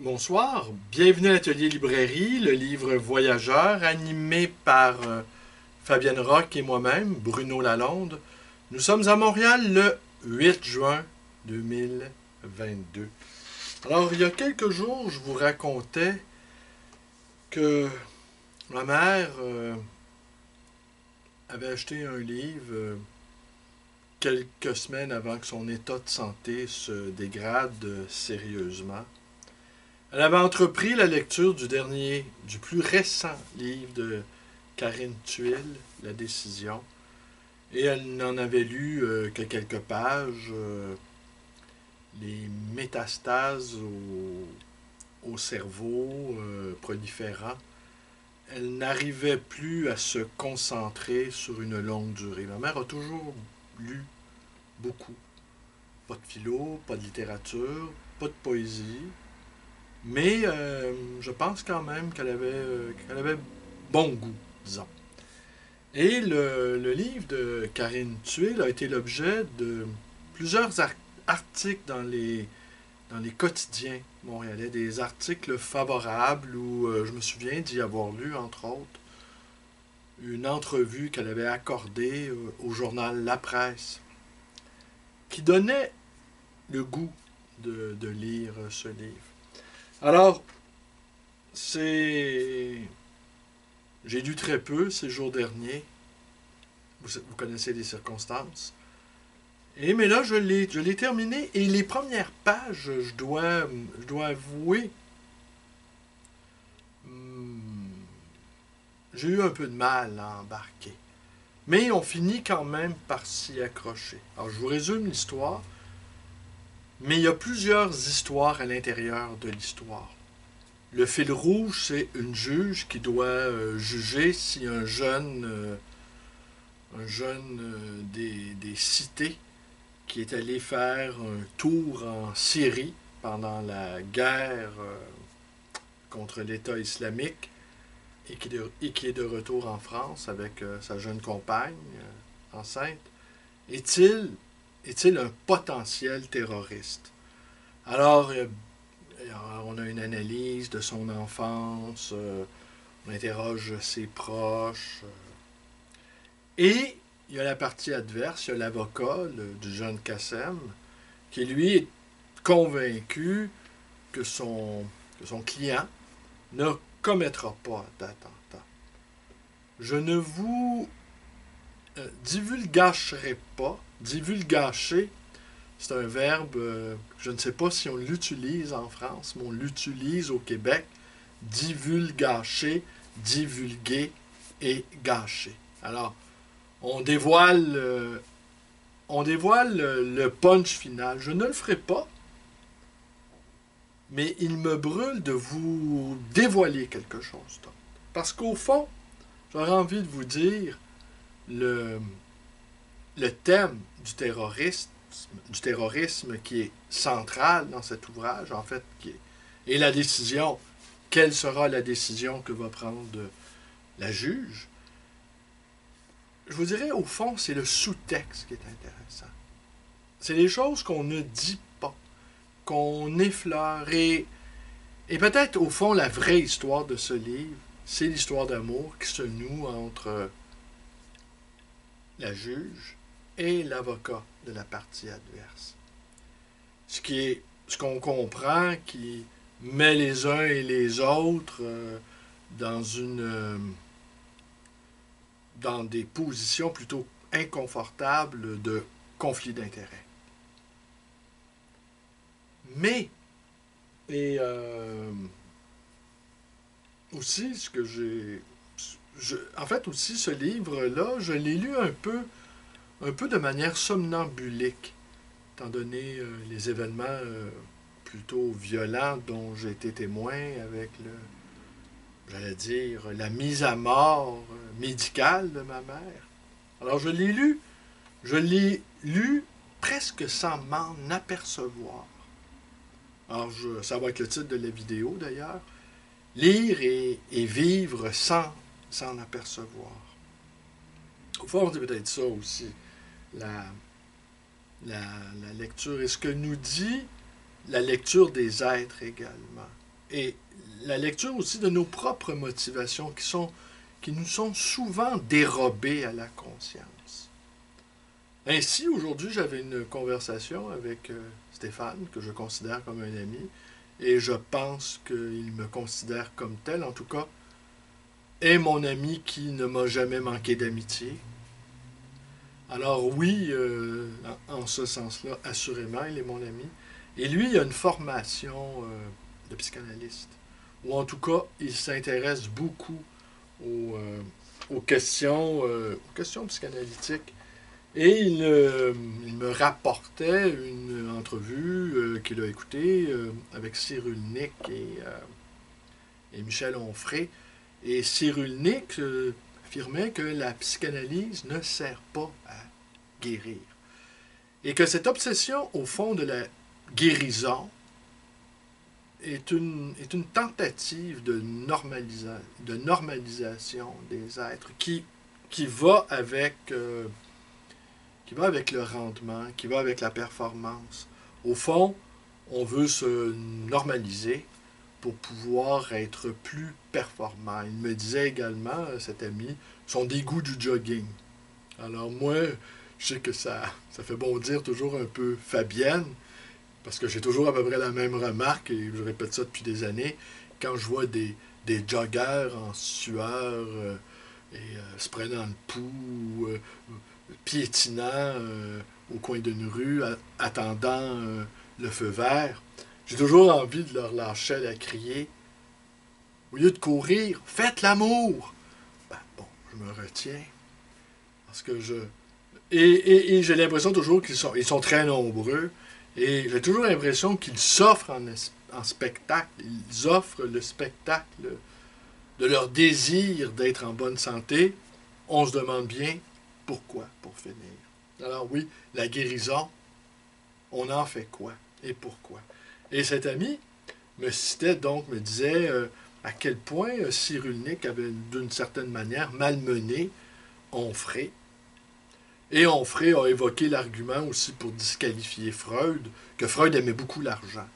Bonsoir, bienvenue à l'Atelier Librairie, le livre Voyageur, animé par Fabienne Roch et moi-même, Bruno Lalonde. Nous sommes à Montréal le 8 juin 2022. Alors, il y a quelques jours, je vous racontais que ma mère avait acheté un livre quelques semaines avant que son état de santé se dégrade sérieusement. Elle avait entrepris la lecture du plus récent livre de Karine Thuil, La Décision, et elle n'en avait lu que quelques pages, les métastases au cerveau proliférant. Elle n'arrivait plus à se concentrer sur une longue durée. Ma mère a toujours lu beaucoup. Pas de philo, pas de littérature, pas de poésie. Mais je pense quand même qu'elle avait bon goût, disons. Et le livre de Karine Thuil a été l'objet de plusieurs articles dans les quotidiens montréalais, des articles favorables où je me souviens d'y avoir lu, entre autres, une entrevue qu'elle avait accordée au journal La Presse, qui donnait le goût de lire ce livre. Alors, c'est... J'ai lu très peu ces jours derniers. Vous connaissez les circonstances. Mais là, je l'ai terminé. Et les premières pages, je dois avouer, hmm, j'ai eu un peu de mal à embarquer. Mais on finit quand même par s'y accrocher. Alors, je vous résume l'histoire. Mais il y a plusieurs histoires à l'intérieur de l'histoire. Le fil rouge, c'est une juge qui doit juger si un jeune des cités qui est allé faire un tour en Syrie pendant la guerre contre l'État islamique et qui est de retour en France avec sa jeune compagne enceinte, est-il un potentiel terroriste? Alors, on a une analyse de son enfance, on interroge ses proches, et il y a la partie adverse, il y a l'avocat du jeune Kassem, qui lui est convaincu que son client ne commettra pas d'attentat. Je ne vous divulgacherai pas. Divulgacher, c'est un verbe, je ne sais pas si on l'utilise en France, mais on l'utilise au Québec. Divulgacher, divulguer et gâcher. Alors, on dévoile, le punch final. Je ne le ferai pas, mais il me brûle de vous dévoiler quelque chose d'autre. Parce qu'au fond, j'aurais envie de vous dire le, le thème du terrorisme qui est central dans cet ouvrage, en fait, et la décision, quelle sera la décision que va prendre la juge. Je vous dirais, au fond, c'est le sous-texte qui est intéressant. C'est les choses qu'on ne dit pas, qu'on effleure. Et peut-être, au fond, la vraie histoire de ce livre, c'est l'histoire d'amour qui se noue entre la juge et l'avocat de la partie adverse. Ce qu'on comprend qui met les uns et les autres dans dans des positions plutôt inconfortables de conflit d'intérêts. Mais, et aussi, ce que en fait, aussi, ce livre-là, je l'ai lu un peu de manière somnambulique, étant donné les événements plutôt violents dont j'ai été témoin avec j'allais dire, la mise à mort médicale de ma mère. Alors je l'ai lu presque sans m'en apercevoir. Alors ça va être le titre de la vidéo d'ailleurs. Lire et vivre sans s'en apercevoir. Au fond, c'est peut-être ça aussi, la, la lecture. Et ce que nous dit la lecture des êtres également. et la lecture aussi de nos propres motivations qui nous sont souvent dérobées à la conscience. Ainsi, aujourd'hui, j'avais une conversation avec Stéphane, que je considère comme un ami, et je pense qu'il me considère comme tel, en tout cas, est mon ami qui ne m'a jamais manqué d'amitié. Alors oui, en ce sens-là, assurément, il est mon ami. Et lui, il a une formation de psychanalyste, ou en tout cas, il s'intéresse beaucoup aux questions psychanalytiques. Et il me rapportait une entrevue qu'il a écoutée avec Cyrulnik et Michel Onfray. Et Cyrulnik affirmait que la psychanalyse ne sert pas à guérir. Et que cette obsession, au fond, de la guérison est une tentative de normalisation des êtres qui va avec le rendement, qui va avec la performance. Au fond, on veut se normaliser pour pouvoir être plus performant. Il me disait également, cet ami, son dégoût du jogging. Alors moi, je sais que ça fait bondir toujours un peu Fabienne, parce que j'ai toujours à peu près la même remarque, et je répète ça depuis des années, quand je vois des joggeurs en sueur se prenant le pouls, piétinant au coin d'une rue, attendant le feu vert, j'ai toujours envie de leur lâcher la crier. Au lieu de courir, faites l'amour! Ben, bon, je me retiens. Parce que Et j'ai l'impression toujours ils sont très nombreux. Et j'ai toujours l'impression qu'ils s'offrent en spectacle. Ils offrent le spectacle de leur désir d'être en bonne santé. On se demande bien pourquoi, pour finir. Alors oui, la guérison, on en fait quoi et pourquoi? Et cet ami me citait donc, me disait à quel point Cyrulnik avait d'une certaine manière malmené Onfray. Et Onfray a évoqué l'argument aussi pour disqualifier Freud, que Freud aimait beaucoup l'argent.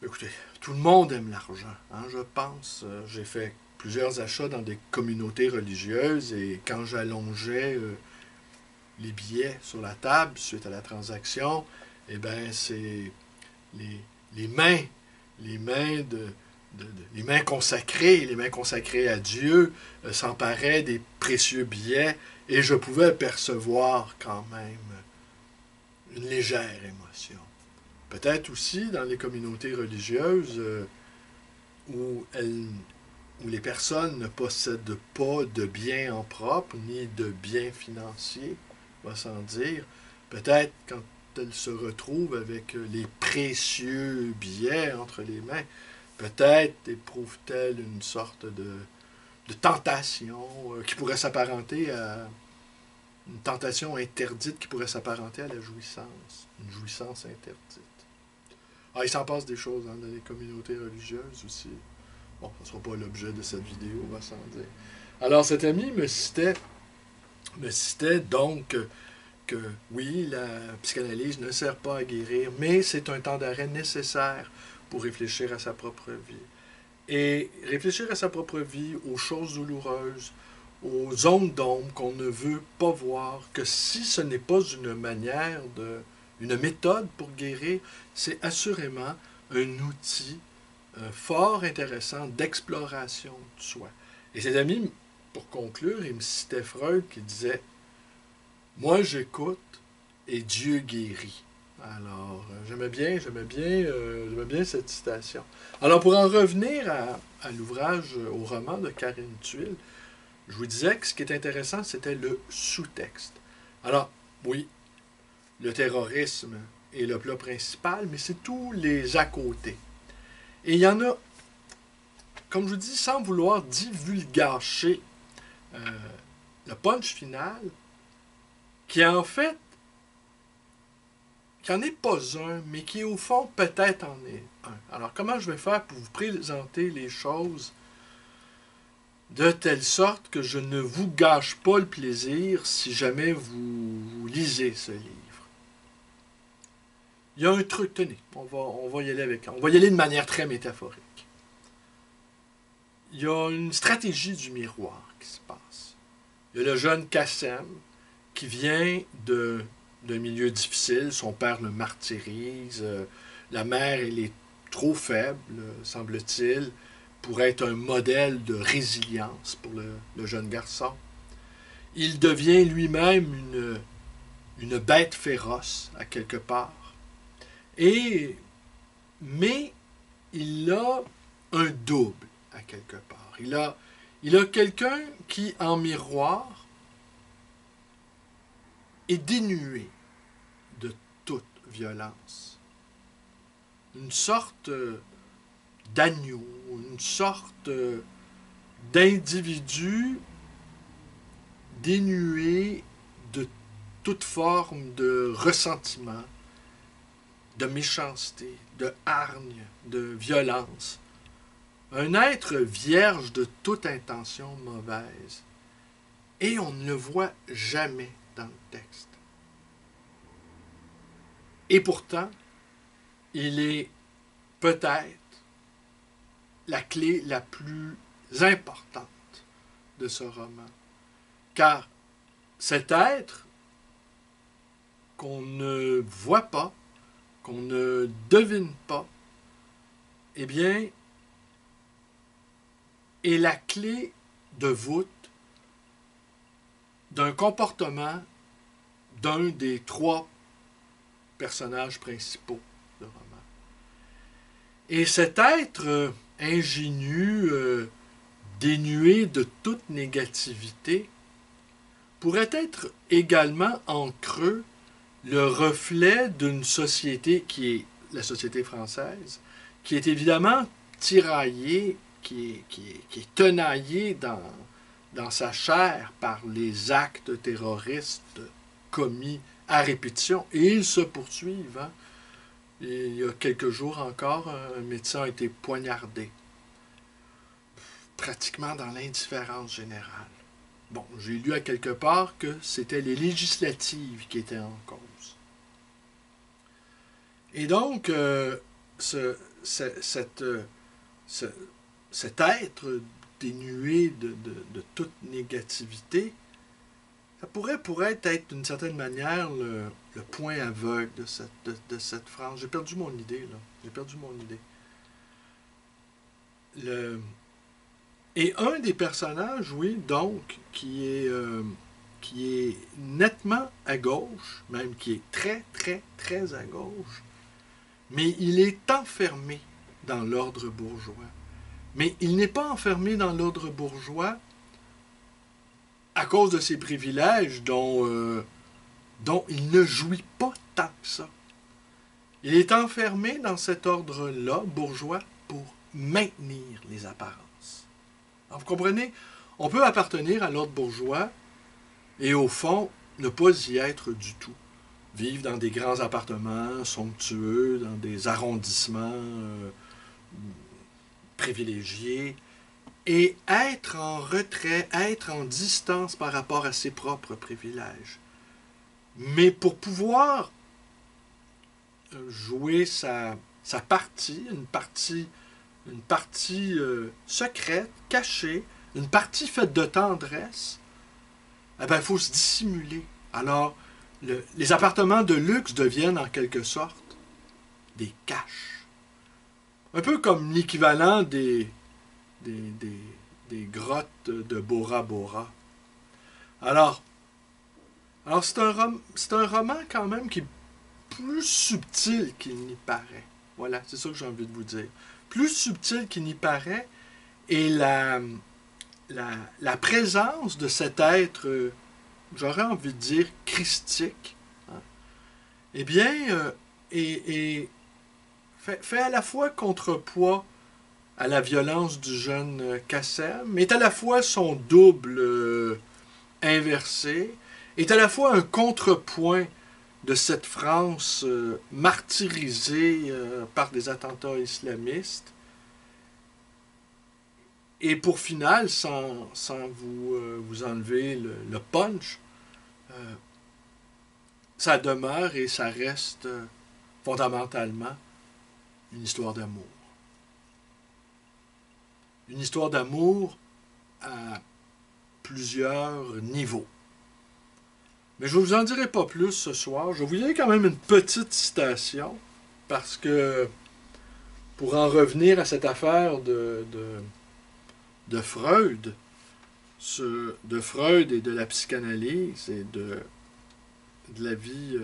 Écoutez, tout le monde aime l'argent, hein, je pense. J'ai fait plusieurs achats dans des communautés religieuses et quand j'allongeais les billets sur la table suite à la transaction, eh bien, c'est les mains les mains consacrées à Dieu s'emparaient des précieux billets et je pouvais percevoir quand même une légère émotion. Peut-être aussi dans les communautés religieuses où les personnes ne possèdent pas de biens en propre ni de biens financiers, va sans dire. Peut-être quand elles se retrouvent avec les précieux billets entre les mains, peut-être éprouvent-elles une sorte de tentation qui pourrait s'apparenter à une tentation interdite qui pourrait s'apparenter à la jouissance, une jouissance interdite. Ah, il s'en passe des choses dans les communautés religieuses aussi. Bon, ça ne sera pas l'objet de cette vidéo, on va s'en dire. Alors, cet ami me citait donc que oui, la psychanalyse ne sert pas à guérir, mais c'est un temps d'arrêt nécessaire pour réfléchir à sa propre vie. Et réfléchir à sa propre vie, aux choses douloureuses, aux zones d'ombre qu'on ne veut pas voir, que si ce n'est pas une méthode pour guérir, c'est assurément un outil fort intéressant d'exploration de soi. Et cet ami, pour conclure, il me citait Freud qui disait « Moi j'écoute et Dieu guérit ». Alors, j'aimais bien cette citation. Alors, pour en revenir à l'ouvrage, au roman de Karine Thuil, je vous disais que ce qui est intéressant, c'était le sous-texte. Alors, oui, le terrorisme est le plat principal, mais c'est tous les à côté. Et il y en a, comme je vous dis, sans vouloir divulgacher le punch final, qui en n'est pas un, mais qui au fond peut-être en est un. Alors comment je vais faire pour vous présenter les choses de telle sorte que je ne vous gâche pas le plaisir si jamais vous lisez ce livre? il y a un truc, tenez, on va y aller on va y aller de manière très métaphorique. Il y a une stratégie du miroir qui se passe. Il y a le jeune Kassem qui vient d'un milieu difficile. Son père le martyrise. La mère, elle est trop faible, semble-t-il, pour être un modèle de résilience pour le jeune garçon. Il devient lui-même une bête féroce, à quelque part. Mais il a un double, à quelque part. Il a quelqu'un qui, en miroir, est dénué de toute violence. Une sorte d'agneau, une sorte d'individu dénué de toute forme de ressentiment, de méchanceté, de hargne, de violence. Un être vierge de toute intention mauvaise. Et on ne le voit jamais dans le texte. Et pourtant, il est peut-être la clé la plus importante de ce roman. Car cet être qu'on ne voit pas, qu'on ne devine pas, eh bien, est la clé de voûte d'un comportement d'un des trois personnages principaux du roman. Et cet être ingénu, dénué de toute négativité, pourrait être également en creux le reflet d'une société qui est la société française, qui est évidemment tiraillée, qui est tenaillée dans sa chair par les actes terroristes commis à répétition. Et ils se poursuivent. Hein. Il y a quelques jours encore, un médecin a été poignardé, pratiquement dans l'indifférence générale. Bon, j'ai lu à quelque part que c'était les législatives qui étaient en cause. Et donc, cet être dénué de toute négativité, ça pourrait être d'une certaine manière le point aveugle de cette phrase. J'ai perdu mon idée, là. J'ai perdu mon idée. Et un des personnages, oui, donc, qui est nettement à gauche, même qui est très, très, très à gauche, mais il est enfermé dans l'ordre bourgeois. Mais il n'est pas enfermé dans l'ordre bourgeois à cause de ses privilèges dont il ne jouit pas tant que ça. Il est enfermé dans cet ordre-là, bourgeois, pour maintenir les apparences. Alors, vous comprenez? On peut appartenir à l'ordre bourgeois et, au fond, ne pas y être du tout. Vivre dans des grands appartements somptueux, dans des arrondissements privilégiés, et être en retrait, être en distance par rapport à ses propres privilèges. Mais pour pouvoir jouer sa partie, une partie secrète, cachée, une partie faite de tendresse, eh bien, il faut se dissimuler. Alors, les appartements de luxe deviennent en quelque sorte des caches. Un peu comme l'équivalent des grottes de Bora Bora. Alors c'est un roman quand même qui est plus subtil qu'il n'y paraît. Voilà, c'est ça que j'ai envie de vous dire. Plus subtil qu'il n'y paraît, et la présence de cet être, j'aurais envie de dire, christique, hein, eh bien, fait à la fois contrepoids à la violence du jeune Kassem, est à la fois son double inversé, est à la fois un contrepoint de cette France martyrisée par des attentats islamistes, et pour final, sans vous enlever le punch, ça demeure et ça reste fondamentalement une histoire d'amour. Une histoire d'amour à plusieurs niveaux. Mais je ne vous en dirai pas plus ce soir. Je vais vous lire quand même une petite citation, parce que pour en revenir à cette affaire de Freud, de Freud et de la psychanalyse et de la vie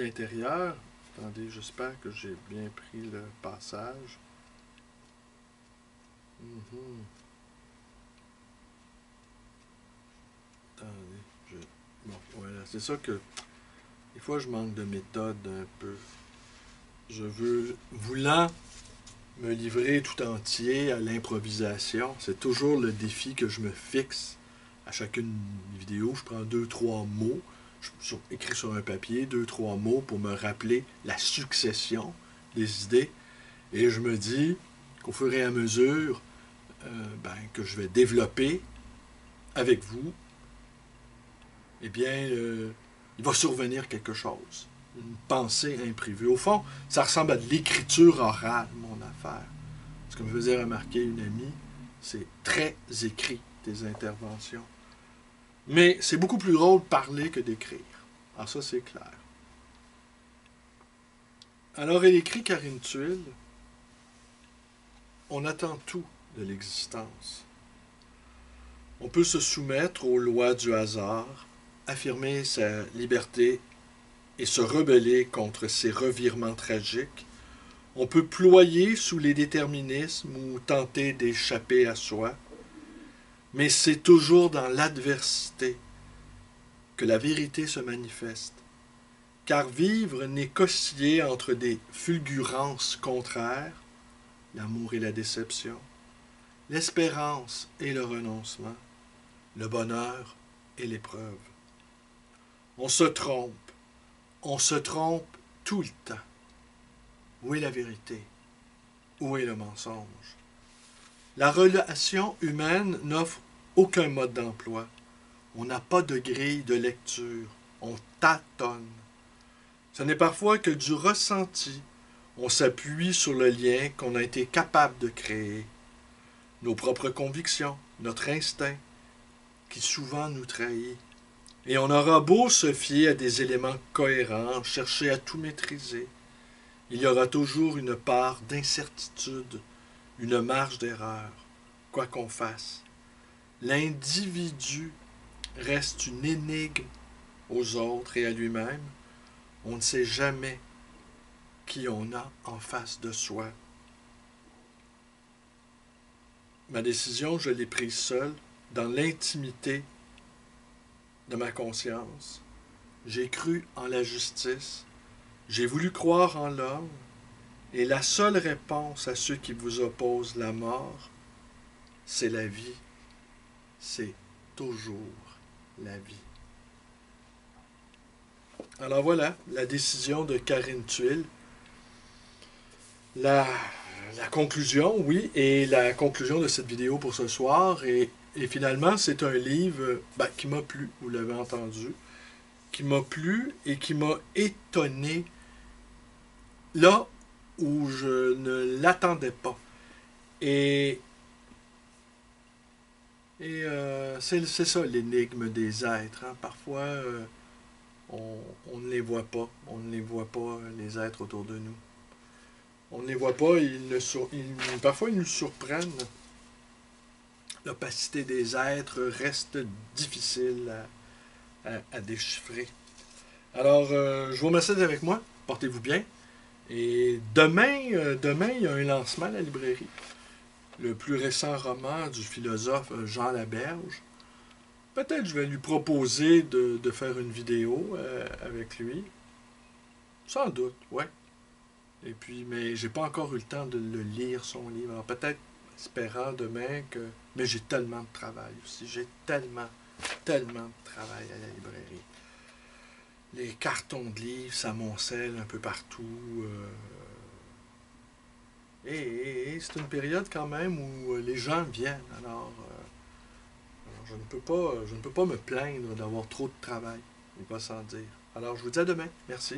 intérieure. Attendez, j'espère que j'ai bien pris le passage. Attendez, bon, voilà, c'est ça que des fois je manque de méthode un peu. Je veux, voulant me livrer tout entier à l'improvisation, c'est toujours le défi que je me fixe à chacune vidéo. Je prends 2-3 mots, je écris sur un papier 2-3 mots pour me rappeler la succession des idées, et je me dis qu'au fur et à mesure que je vais développer avec vous, eh bien, il va survenir quelque chose, une pensée imprévue. Au fond, ça ressemble à de l'écriture orale, mon affaire. Ce que me faisait remarquer une amie, c'est très écrit, tes interventions. Mais c'est beaucoup plus drôle de parler que d'écrire. Alors ça, c'est clair. Alors, elle écrit Karine Tuile, on attend tout de l'existence. On peut se soumettre aux lois du hasard, affirmer sa liberté et se rebeller contre ses revirements tragiques. On peut ployer sous les déterminismes ou tenter d'échapper à soi. Mais c'est toujours dans l'adversité que la vérité se manifeste. Car vivre n'est qu'osciller entre des fulgurances contraires, l'amour et la déception, l'espérance et le renoncement, le bonheur et l'épreuve. On se trompe tout le temps. Où est la vérité? Où est le mensonge? La relation humaine n'offre aucun mode d'emploi. On n'a pas de grille de lecture. On tâtonne. Ce n'est parfois que du ressenti. On s'appuie sur le lien qu'on a été capable de créer. Nos propres convictions, notre instinct, qui souvent nous trahit. Et on aura beau se fier à des éléments cohérents, chercher à tout maîtriser. Il y aura toujours une part d'incertitude, une marge d'erreur, quoi qu'on fasse. L'individu reste une énigme aux autres et à lui-même. On ne sait jamais qui on a en face de soi. Ma décision, je l'ai prise seule, dans l'intimité de ma conscience. J'ai cru en la justice. J'ai voulu croire en l'homme. Et la seule réponse à ceux qui vous opposent la mort, c'est la vie. C'est toujours la vie. Alors voilà, la décision de Karine Tuile. La conclusion, oui, et la conclusion de cette vidéo pour ce soir. Et finalement, c'est un livre qui m'a plu, vous l'avez entendu, qui m'a plu et qui m'a étonné là où je ne l'attendais pas. Et c'est ça l'énigme des êtres. Hein. Parfois, on ne les voit pas. On ne les voit pas, les êtres autour de nous. On ne les voit pas, parfois ils nous surprennent. L'opacité des êtres reste difficile à déchiffrer. Alors, je vous remercie d'être avec moi. Portez-vous bien. Et demain, il y a un lancement à la librairie. Le plus récent roman du philosophe Jean Laberge. Peut-être je vais lui proposer de faire une vidéo avec lui. Sans doute, ouais. Et puis, mais j'ai pas encore eu le temps de le lire, son livre. Alors peut-être espérant demain que... Mais j'ai tellement de travail aussi. J'ai tellement de travail à la librairie. Les cartons de livres s'amoncellent un peu partout. Et c'est une période quand même où les gens viennent. Alors je ne peux pas me plaindre d'avoir trop de travail. Il va sans dire. Alors, je vous dis à demain. Merci.